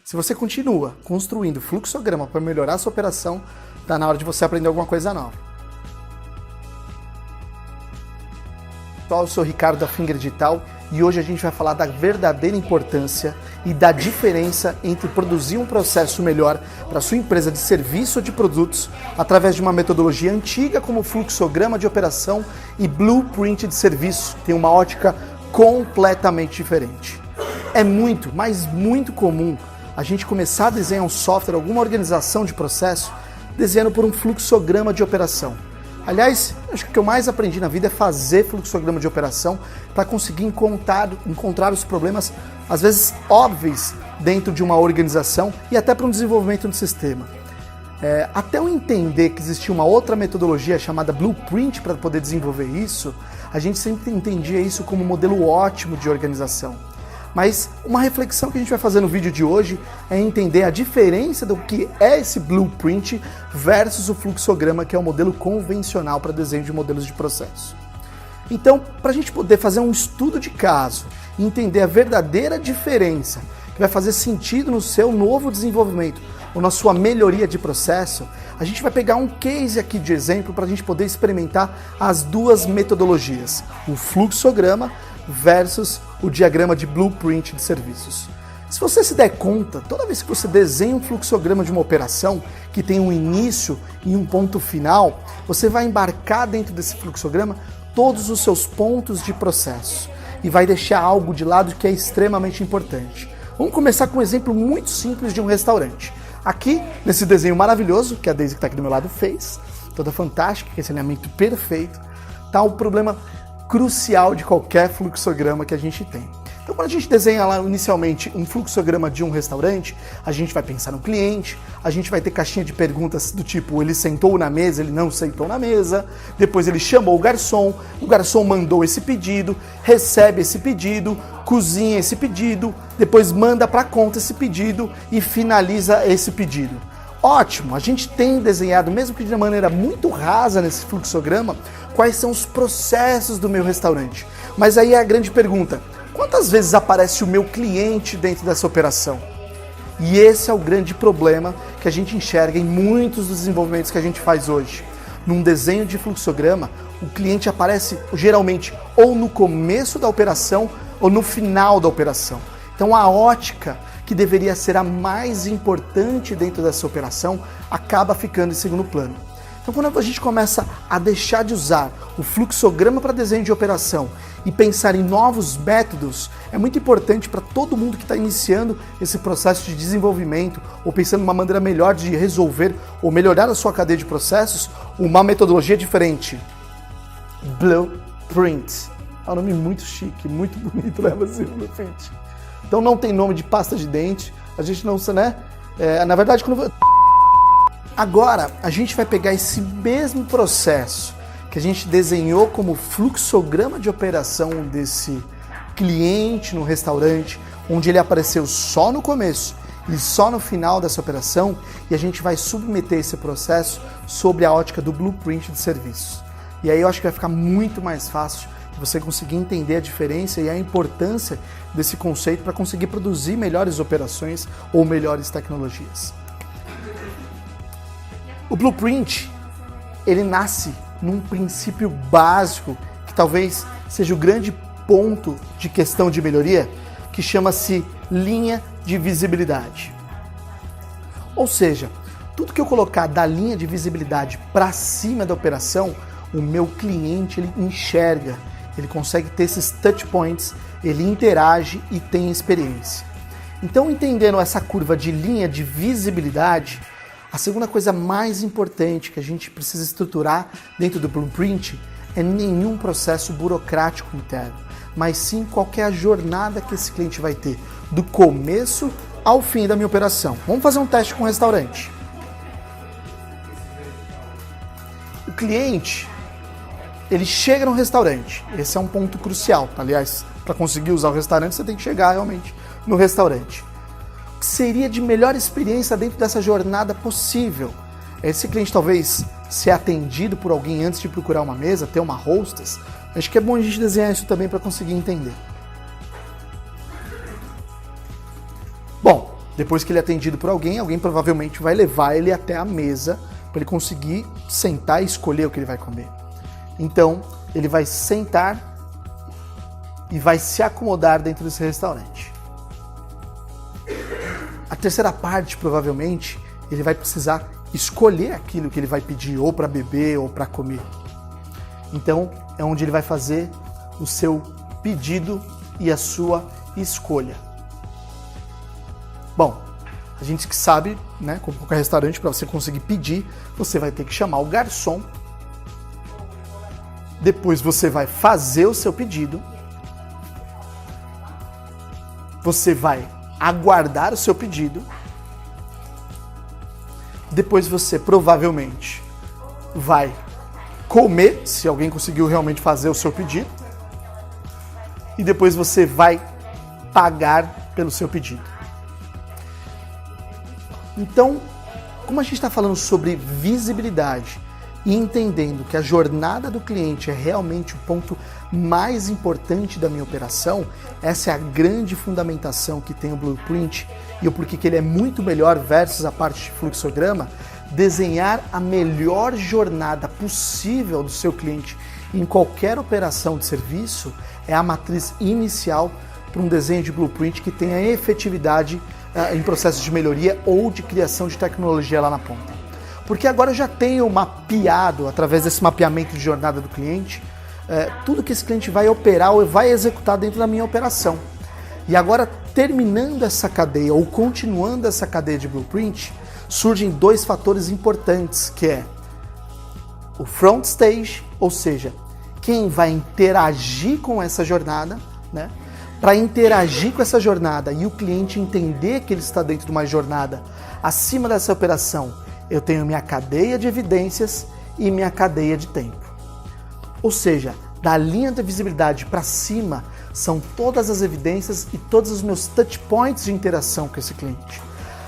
Se você continua construindo fluxograma para melhorar a sua operação, está na hora de você aprender alguma coisa nova. Eu sou o Ricardo da Finger Digital e hoje a gente vai falar da verdadeira importância e da diferença entre produzir um processo melhor para sua empresa de serviço ou de produtos através de uma metodologia antiga como fluxograma de operação e blueprint de serviço. Tem uma ótica completamente diferente. É muito, mas muito comum a gente começar a desenhar um software, alguma organização de processo, desenhando por um fluxograma de operação. Aliás, acho que o que eu mais aprendi na vida é fazer fluxograma de operação para conseguir encontrar os problemas, às vezes óbvios, dentro de uma organização e até para um desenvolvimento do sistema. Até eu entender que existia uma outra metodologia chamada Blueprint para poder desenvolver isso, a gente sempre entendia isso como um modelo ótimo de organização. Mas uma reflexão que a gente vai fazer no vídeo de hoje é entender a diferença do que é esse Blueprint versus o fluxograma, que é o modelo convencional para desenho de modelos de processo. Então, para a gente poder fazer um estudo de caso e entender a verdadeira diferença que vai fazer sentido no seu novo desenvolvimento ou na sua melhoria de processo, a gente vai pegar um case aqui de exemplo para a gente poder experimentar as duas metodologias, o fluxograma versus o diagrama de blueprint de serviços. Se você se der conta, toda vez que você desenha um fluxograma de uma operação que tem um início e um ponto final, você vai embarcar dentro desse fluxograma todos os seus pontos de processo e vai deixar algo de lado que é extremamente importante. Vamos começar com um exemplo muito simples de um restaurante. Aqui, nesse desenho maravilhoso, que a Daisy que está aqui do meu lado fez, toda fantástica, esse alinhamento perfeito, está o problema crucial de qualquer fluxograma que a gente tem. Então, quando a gente desenha lá inicialmente um fluxograma de um restaurante, a gente vai pensar no cliente, a gente vai ter caixinha de perguntas do tipo, ele sentou na mesa, ele não sentou na mesa, depois ele chamou o garçom mandou esse pedido, recebe esse pedido, cozinha esse pedido, depois manda para conta esse pedido e finaliza esse pedido. Ótimo, a gente tem desenhado, mesmo que de maneira muito rasa nesse fluxograma, quais são os processos do meu restaurante. Mas aí é a grande pergunta, quantas vezes aparece o meu cliente dentro dessa operação? E esse é o grande problema que a gente enxerga em muitos dos desenvolvimentos que a gente faz hoje. Num desenho de fluxograma, o cliente aparece geralmente ou no começo da operação ou no final da operação. Então a ótica que deveria ser a mais importante dentro dessa operação, acaba ficando em segundo plano. Então quando a gente começa a deixar de usar o fluxograma para desenho de operação e pensar em novos métodos, é muito importante para todo mundo que está iniciando esse processo de desenvolvimento ou pensando em uma maneira melhor de resolver ou melhorar a sua cadeia de processos, uma metodologia diferente. Blueprint. É um nome muito chique, muito bonito, leva assim, Blueprint. Então não tem nome de pasta de dente, a gente não, né? Na verdade, agora a gente vai pegar esse mesmo processo que a gente desenhou como fluxograma de operação desse cliente no restaurante, onde ele apareceu só no começo e só no final dessa operação, e a gente vai submeter esse processo sobre a ótica do blueprint de serviço. E aí eu acho que vai ficar muito mais fácil de você conseguir entender a diferença e a importância desse conceito para conseguir produzir melhores operações ou melhores tecnologias. O blueprint, ele nasce num princípio básico, que talvez seja o grande ponto de questão de melhoria, que chama-se linha de visibilidade. Ou seja, tudo que eu colocar da linha de visibilidade para cima da operação, o meu cliente ele enxerga, ele consegue ter esses touch points, ele interage e tem experiência. Então, entendendo essa curva de linha de visibilidade, a segunda coisa mais importante que a gente precisa estruturar dentro do Blueprint é nenhum processo burocrático interno, mas sim qualquer jornada que esse cliente vai ter, do começo ao fim da minha operação. Vamos fazer um teste com um restaurante. O cliente, ele chega no restaurante, esse é um ponto crucial, aliás, para conseguir usar o restaurante você tem que chegar realmente no restaurante. O que seria de melhor experiência dentro dessa jornada possível? Esse cliente talvez ser atendido por alguém antes de procurar uma mesa, ter uma hostess. Acho que é bom a gente desenhar isso também para conseguir entender. Bom, Depois que ele é atendido por alguém, alguém provavelmente vai levar ele até a mesa para ele conseguir sentar e escolher o que ele vai comer. Então, ele vai sentar e vai se acomodar dentro desse restaurante. A terceira parte, provavelmente, ele vai precisar escolher aquilo que ele vai pedir, ou para beber ou para comer. Então, é onde ele vai fazer o seu pedido e a sua escolha. Bom, a gente que sabe, né, como qualquer restaurante, para você conseguir pedir, você vai ter que chamar o garçom. Depois você vai fazer o seu pedido. Você vai aguardar o seu pedido. Depois você provavelmente vai comer, se alguém conseguiu realmente fazer o seu pedido. E depois você vai pagar pelo seu pedido. Então, como a gente está falando sobre visibilidade e entendendo que a jornada do cliente é realmente o ponto mais importante da minha operação, essa é a grande fundamentação que tem o Blueprint e o porquê que ele é muito melhor versus a parte de fluxograma, desenhar a melhor jornada possível do seu cliente em qualquer operação de serviço é a matriz inicial para um desenho de Blueprint que tenha efetividade em processos de melhoria ou de criação de tecnologia lá na ponta. Porque agora eu já tenho mapeado, através desse mapeamento de jornada do cliente, tudo que esse cliente vai operar ou vai executar dentro da minha operação. E agora, terminando essa cadeia ou continuando essa cadeia de Blueprint, surgem dois fatores importantes, que é o front stage, ou seja, quem vai interagir com essa jornada, né? Para interagir com essa jornada e o cliente entender que ele está dentro de uma jornada acima dessa operação, eu tenho minha cadeia de evidências e minha cadeia de tempo. Ou seja, da linha de visibilidade para cima são todas as evidências e todos os meus touch points de interação com esse cliente.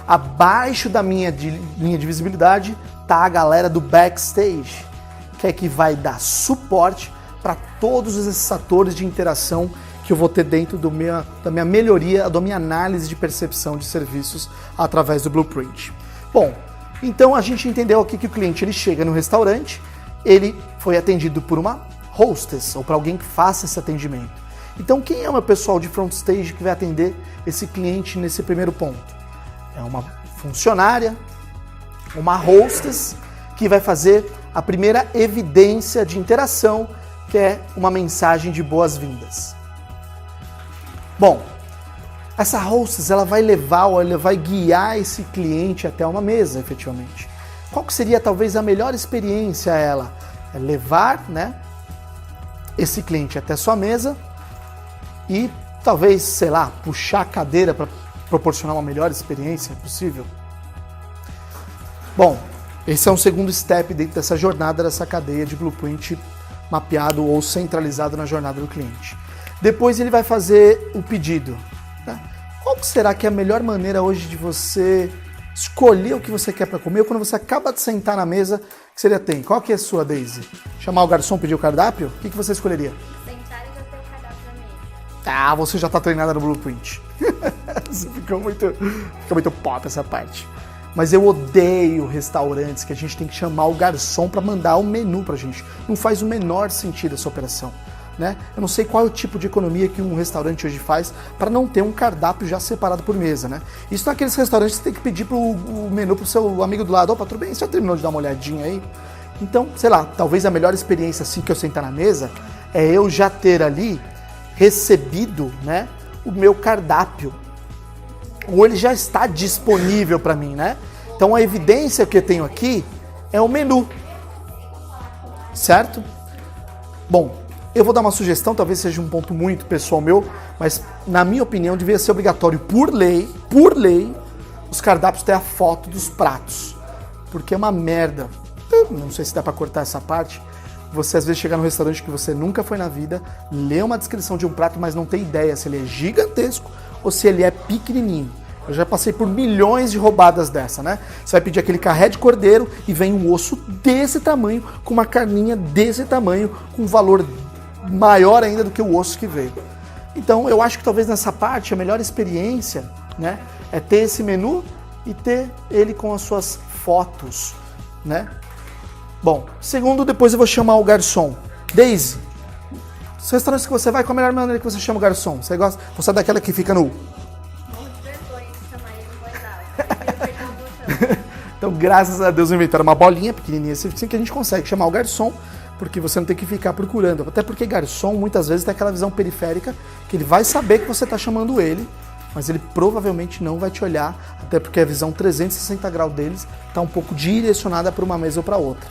Abaixo da minha linha de visibilidade está a galera do backstage, que é que vai dar suporte para todos esses atores de interação que eu vou ter dentro da minha melhoria, da minha análise de percepção de serviços através do Blueprint. Bom, então a gente entendeu aqui que o cliente ele chega no restaurante, ele foi atendido por uma hostess ou para alguém que faça esse atendimento. Então quem é o meu pessoal de front stage que vai atender esse cliente nesse primeiro ponto? É uma funcionária, uma hostess que vai fazer a primeira evidência de interação, que é uma mensagem de boas-vindas. Bom, essa hostess ela vai levar ou ela vai guiar esse cliente até uma mesa, efetivamente. Qual que seria talvez a melhor experiência a ela? É levar, né, esse cliente até sua mesa e talvez, sei lá, puxar a cadeira para proporcionar uma melhor experiência possível. Bom, esse é um segundo step dentro dessa jornada, dessa cadeia de Blueprint mapeado ou centralizado na jornada do cliente. Depois ele vai fazer o pedido. Né? Qual será que é a melhor maneira hoje de você escolher o que você quer para comer? Ou quando você acaba de sentar na mesa, que você já tem? Qual que é a sua, Daisy? Chamar o garçom, pedir o cardápio? O que você escolheria? Sentar e já ter o cardápio na mesa. Ah, você já está treinada no Blueprint. Fica muito pop essa parte. Mas eu odeio restaurantes que a gente tem que chamar o garçom para mandar o menu pra gente. Não faz o menor sentido essa operação. Né? Eu não sei qual é o tipo de economia que um restaurante hoje faz para não ter um cardápio já separado por mesa, né? Isso naqueles restaurantes que você tem que pedir o menu pro seu amigo do lado. Opa, tudo bem? Você já terminou de dar uma olhadinha aí? Então, sei lá, talvez a melhor experiência assim que eu sentar na mesa é eu já ter ali recebido, né, o meu cardápio. Ou ele já está disponível para mim, né? Então a evidência que eu tenho aqui é o menu. Certo? Bom, eu vou dar uma sugestão, talvez seja um ponto muito pessoal meu, mas na minha opinião deveria ser obrigatório por lei, os cardápios ter a foto dos pratos. Porque é uma merda. Não sei se dá pra cortar essa parte. Você às vezes chega num restaurante que você nunca foi na vida, lê uma descrição de um prato, mas não tem ideia se ele é gigantesco ou se ele é pequenininho. Eu já passei por milhões de roubadas dessa, né? Você vai pedir aquele carré de cordeiro e vem um osso desse tamanho, com uma carninha desse tamanho, com um valor maior ainda do que o osso que veio. Então eu acho que talvez nessa parte a melhor experiência né? É ter esse menu e ter ele com as suas fotos, né? Bom, segundo, depois eu vou chamar o garçom. Daisy, os restaurantes que você vai, qual a melhor maneira que você chama o garçom? Você gosta? Você é daquela que fica no... Morro de vergonha de chamar ele em voz alta. Eu perdi o botão. Então, graças a Deus, inventaram uma bolinha pequenininha assim que a gente consegue chamar o garçom, porque você não tem que ficar procurando. Até porque garçom, muitas vezes, tem aquela visão periférica que ele vai saber que você está chamando ele, mas ele provavelmente não vai te olhar, até porque a visão 360 graus deles está um pouco direcionada para uma mesa ou para outra.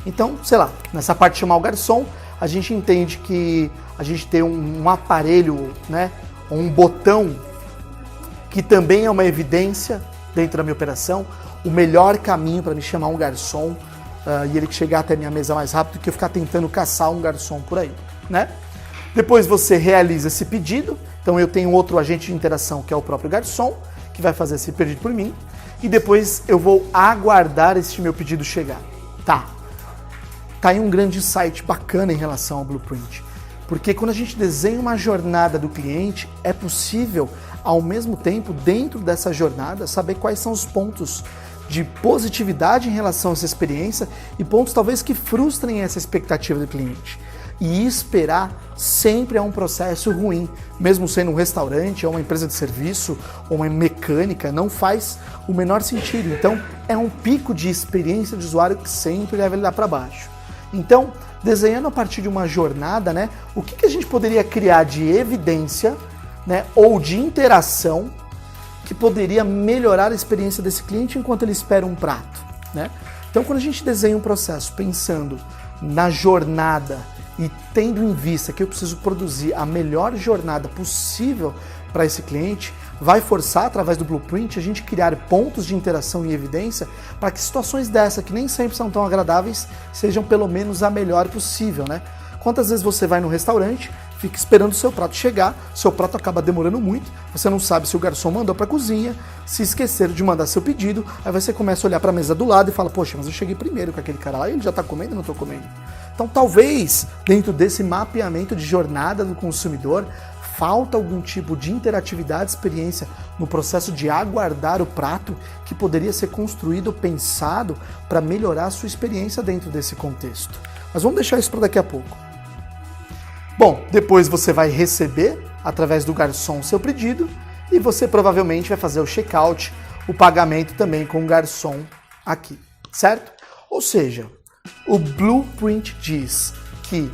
Então, sei lá, nessa parte de chamar o garçom, a gente entende que a gente tem um aparelho, né, um botão que também é uma evidência dentro da minha operação, o melhor caminho para me chamar um garçom e ele chegar até a minha mesa mais rápido do que eu ficar tentando caçar um garçom por aí, né? Depois você realiza esse pedido, então eu tenho outro agente de interação que é o próprio garçom, que vai fazer esse pedido por mim, e depois eu vou aguardar esse meu pedido chegar. Tá aí um grande insight bacana em relação ao Blueprint, porque quando a gente desenha uma jornada do cliente, é possível, ao mesmo tempo, dentro dessa jornada, saber quais são os pontos de positividade em relação a essa experiência e pontos talvez que frustrem essa expectativa do cliente. E esperar sempre é um processo ruim, mesmo sendo um restaurante, ou uma empresa de serviço, ou uma mecânica, não faz o menor sentido. Então, é um pico de experiência de usuário que sempre leva ele lá para baixo. Então, desenhando a partir de uma jornada, né, o que a gente poderia criar de evidência, né, ou de interação que poderia melhorar a experiência desse cliente enquanto ele espera um prato, né? Então, quando a gente desenha um processo pensando na jornada e tendo em vista que eu preciso produzir a melhor jornada possível para esse cliente, vai forçar, através do Blueprint, a gente criar pontos de interação e evidência para que situações dessa, que nem sempre são tão agradáveis, sejam pelo menos a melhor possível, né? Quantas vezes você vai no restaurante, fica esperando o seu prato chegar, seu prato acaba demorando muito, você não sabe se o garçom mandou para a cozinha, se esqueceram de mandar seu pedido, aí você começa a olhar para a mesa do lado e fala, poxa, mas eu cheguei primeiro com aquele cara lá, ele já está comendo, eu não estou comendo. Então talvez, dentro desse mapeamento de jornada do consumidor, falta algum tipo de interatividade, experiência no processo de aguardar o prato que poderia ser construído, pensado para melhorar a sua experiência dentro desse contexto. Mas vamos deixar isso para daqui a pouco. Bom, depois você vai receber, através do garçom, seu pedido e você provavelmente vai fazer o checkout, o pagamento também com o garçom aqui, certo? Ou seja, o Blueprint diz que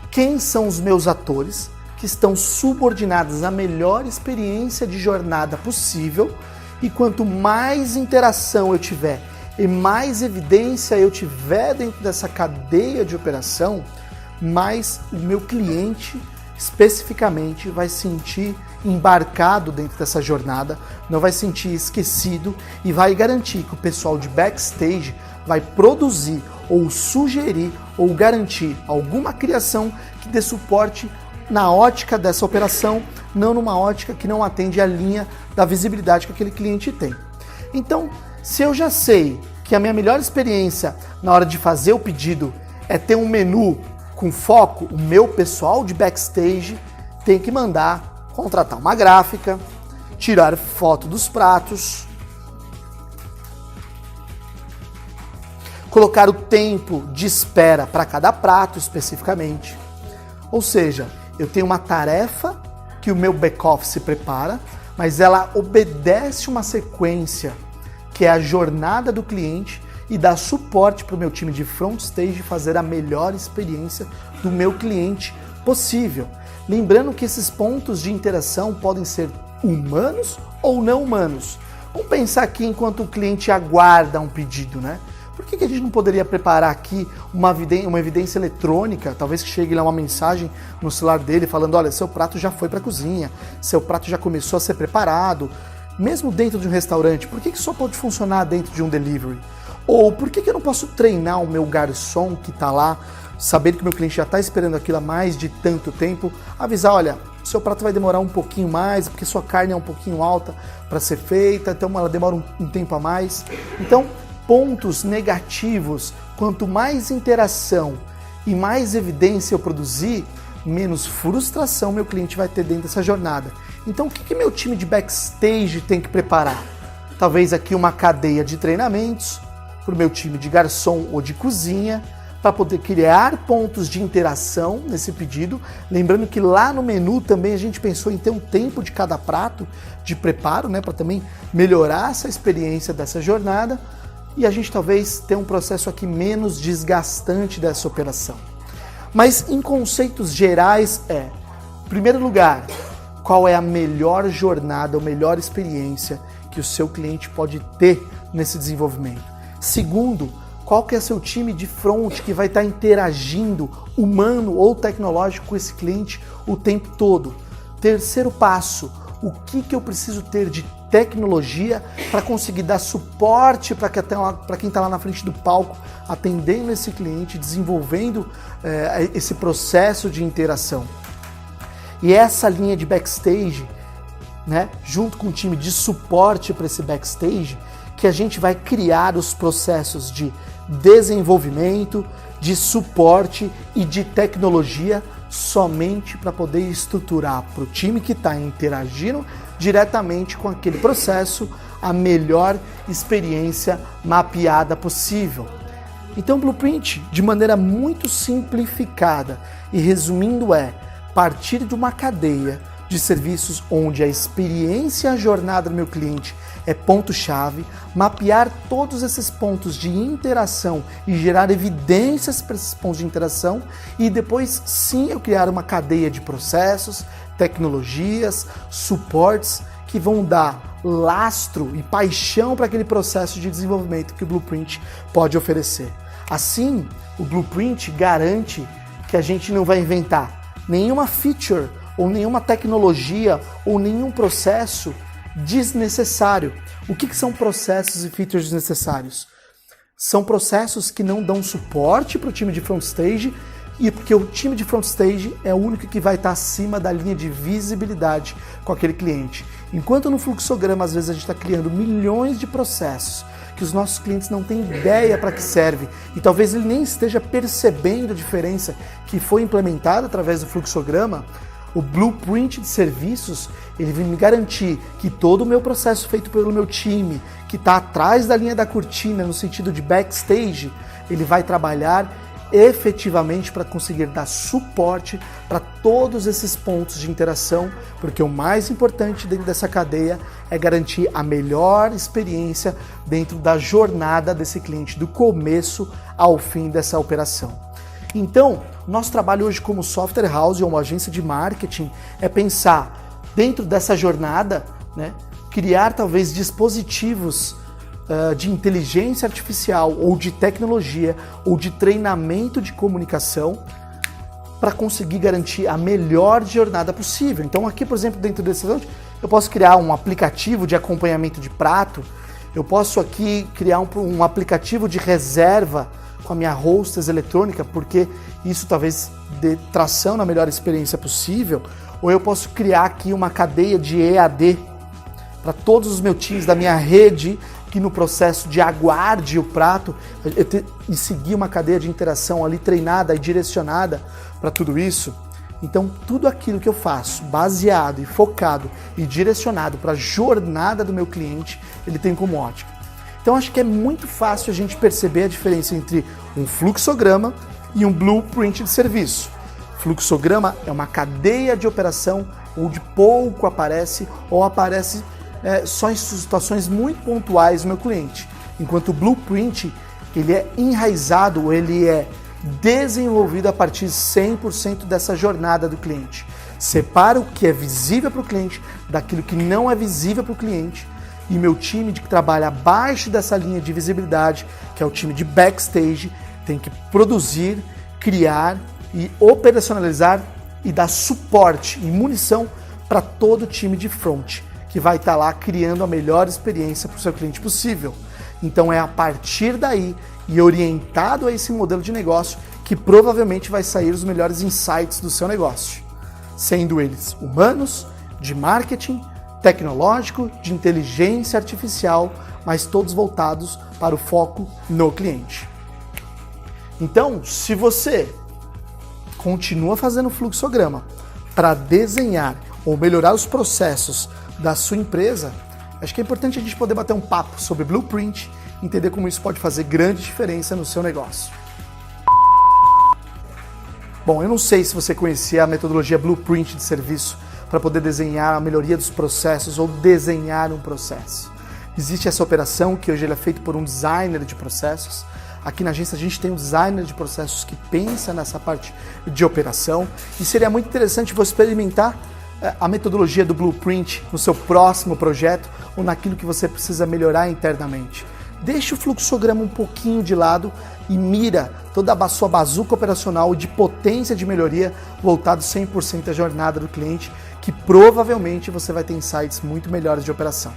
quem são os meus atores que estão subordinados à melhor experiência de jornada possível e quanto mais interação eu tiver e mais evidência eu tiver dentro dessa cadeia de operação, mais o meu cliente especificamente vai sentir embarcado dentro dessa jornada, não vai sentir esquecido e vai garantir que o pessoal de backstage vai produzir ou sugerir ou garantir alguma criação que dê suporte na ótica dessa operação, não numa ótica que não atende à linha da visibilidade que aquele cliente tem. Então, se eu já sei que a minha melhor experiência na hora de fazer o pedido é ter um menu com foco, o meu pessoal de backstage tem que mandar contratar uma gráfica, tirar foto dos pratos, colocar o tempo de espera para cada prato especificamente. Ou seja, eu tenho uma tarefa que o meu back-office prepara, mas ela obedece uma sequência que é a jornada do cliente e dá suporte para o meu time de front stage fazer a melhor experiência do meu cliente possível. Lembrando que esses pontos de interação podem ser humanos ou não humanos. Vamos pensar aqui enquanto o cliente aguarda um pedido, né? Por que a gente não poderia preparar aqui uma evidência eletrônica, talvez que chegue lá uma mensagem no celular dele falando, olha, seu prato já foi para a cozinha, seu prato já começou a ser preparado, mesmo dentro de um restaurante, por que só pode funcionar dentro de um delivery? Ou por que eu não posso treinar o meu garçom que está lá, sabendo que o meu cliente já está esperando aquilo há mais de tanto tempo, avisar, olha, seu prato vai demorar um pouquinho mais, porque sua carne é um pouquinho alta para ser feita, então ela demora um tempo a mais. Então, pontos negativos, quanto mais interação e mais evidência eu produzir, menos frustração meu cliente vai ter dentro dessa jornada. Então, o que meu time de backstage tem que preparar? Talvez aqui uma cadeia de treinamentos para o meu time de garçom ou de cozinha, para poder criar pontos de interação nesse pedido. Lembrando que lá no menu também a gente pensou em ter um tempo de cada prato de preparo, né, para também melhorar essa experiência dessa jornada. E a gente talvez tenha um processo aqui menos desgastante dessa operação. Mas em conceitos gerais em primeiro lugar, qual é a melhor jornada, a melhor experiência que o seu cliente pode ter nesse desenvolvimento? Segundo, qual que é seu time de front que vai estar interagindo, humano ou tecnológico, com esse cliente o tempo todo? Terceiro passo, o que eu preciso ter de tecnologia para conseguir dar suporte para quem está lá na frente do palco, atendendo esse cliente, desenvolvendo esse processo de interação. E essa linha de backstage, né, junto com o time de suporte para esse backstage, que a gente vai criar os processos de desenvolvimento, de suporte e de tecnologia somente para poder estruturar para o time que está interagindo diretamente com aquele processo a melhor experiência mapeada possível. Então, o Blueprint, de maneira muito simplificada e resumindo, partir de uma cadeia de serviços onde a experiência e a jornada do meu cliente é ponto-chave, mapear todos esses pontos de interação e gerar evidências para esses pontos de interação e depois sim eu criar uma cadeia de processos, tecnologias, suportes que vão dar lastro e paixão para aquele processo de desenvolvimento que o Blueprint pode oferecer. Assim, o Blueprint garante que a gente não vai inventar nenhuma feature ou nenhuma tecnologia ou nenhum processo desnecessário. O que são processos e features desnecessários? São processos que não dão suporte para o time de front stage e porque o time de front stage é o único que vai estar acima da linha de visibilidade com aquele cliente. Enquanto no fluxograma, às vezes, a gente está criando milhões de processos que os nossos clientes não têm ideia para que serve e talvez ele nem esteja percebendo a diferença que foi implementada através do fluxograma, o Blueprint de serviços, ele vai me garantir que todo o meu processo feito pelo meu time, que está atrás da linha da cortina, no sentido de backstage, ele vai trabalhar efetivamente para conseguir dar suporte para todos esses pontos de interação, porque o mais importante dentro dessa cadeia é garantir a melhor experiência dentro da jornada desse cliente, do começo ao fim dessa operação. Então, nosso trabalho hoje como software house ou uma agência de marketing é pensar dentro dessa jornada, né, criar talvez dispositivos de inteligência artificial ou de tecnologia ou de treinamento de comunicação para conseguir garantir a melhor jornada possível. Então aqui, por exemplo, dentro desse eu posso criar um aplicativo de acompanhamento de prato, eu posso aqui criar um aplicativo de reserva com a minha hostess eletrônica, porque isso talvez dê tração na melhor experiência possível, ou eu posso criar aqui uma cadeia de EAD para todos os meus times da minha rede, que no processo de aguarde o prato, e seguir uma cadeia de interação ali treinada e direcionada para tudo isso. Então, tudo aquilo que eu faço, baseado e focado e direcionado para a jornada do meu cliente, ele tem como ótica. Então, acho que é muito fácil a gente perceber a diferença entre um fluxograma e um blueprint de serviço. Fluxograma é uma cadeia de operação onde pouco aparece ou aparece só em situações muito pontuais do meu cliente. Enquanto o blueprint, ele é enraizado, ele é desenvolvido a partir de 100% dessa jornada do cliente. Separa o que é visível para o cliente daquilo que não é visível para o cliente. E meu time que trabalha abaixo dessa linha de visibilidade, que é o time de backstage, tem que produzir, criar e operacionalizar e dar suporte e munição para todo o time de front, que vai estar lá criando a melhor experiência para o seu cliente possível. Então é a partir daí e orientado a esse modelo de negócio que provavelmente vai sair os melhores insights do seu negócio, sendo eles humanos, de marketing, tecnológico, de inteligência artificial, mas todos voltados para o foco no cliente. Então, se você continua fazendo fluxograma para desenhar ou melhorar os processos da sua empresa, acho que é importante a gente poder bater um papo sobre blueprint, entender como isso pode fazer grande diferença no seu negócio. Bom, eu não sei se você conhecia a metodologia blueprint de serviço para poder desenhar a melhoria dos processos ou desenhar um processo. Existe essa operação que hoje ele é feito por um designer de processos. Aqui na agência a gente tem um designer de processos que pensa nessa parte de operação e seria muito interessante você experimentar a metodologia do blueprint no seu próximo projeto ou naquilo que você precisa melhorar internamente. Deixa o fluxograma um pouquinho de lado e mira toda a sua bazuca operacional de potência de melhoria voltado 100% à jornada do cliente, que provavelmente você vai ter insights muito melhores de operação.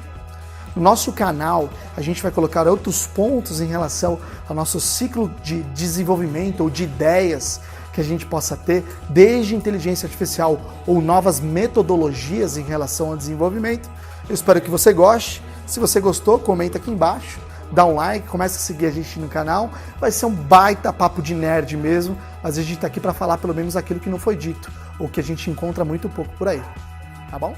No nosso canal, a gente vai colocar outros pontos em relação ao nosso ciclo de desenvolvimento ou de ideias que a gente possa ter, desde inteligência artificial ou novas metodologias em relação ao desenvolvimento. Eu espero que você goste. Se você gostou, comenta aqui embaixo, dá um like, começa a seguir a gente no canal. Vai ser um baita papo de nerd mesmo, mas a gente está aqui para falar pelo menos aquilo que não foi dito, ou que a gente encontra muito pouco por aí. Tá bom?